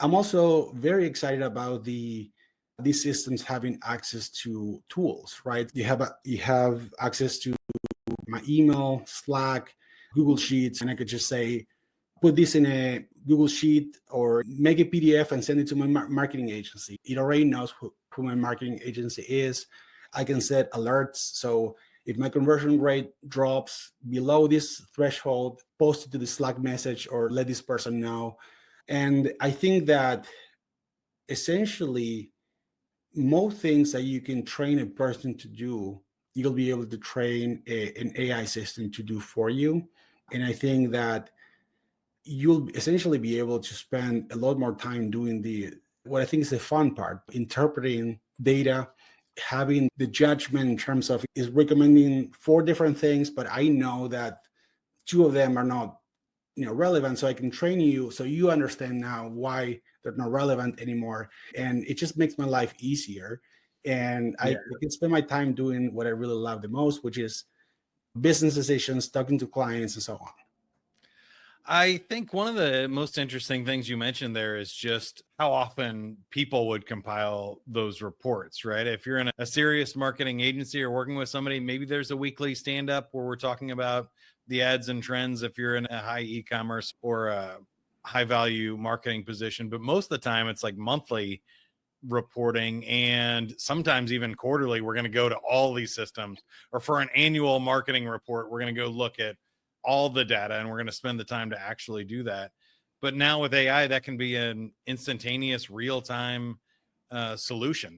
I'm also very excited about these systems having access to tools, right? You have access to my email, Slack, Google Sheets, and I could just say, put this in a Google Sheet or make a PDF and send it to my marketing agency. It already knows who my marketing agency is. I can set alerts. So if my conversion rate drops below this threshold, post it to the Slack message or let this person know. And I think that essentially most things that you can train a person to do, you'll be able to train an AI system to do for you. And I think that you'll essentially be able to spend a lot more time doing the what I think is the fun part, interpreting data, having the judgment in terms of is recommending four different things, but I know that two of them are not relevant, so I can train you so you understand now why they're not relevant anymore, and it just makes my life easier. And I Yeah. can spend my time doing what I really love the most, which is business decisions, talking to clients, and so on. I think one of the most interesting things you mentioned there is just how often people would compile those reports, right? If you're in a serious marketing agency or working with somebody, maybe there's a weekly stand up where we're talking about the ads and trends if you're in a high e-commerce or a high value marketing position. But most of the time, it's like monthly reporting, and sometimes even quarterly. We're going to go to all these systems, or for an annual marketing report, we're going to go look at all the data and we're going to spend the time to actually do that. But now with AI, that can be an instantaneous real-time solution.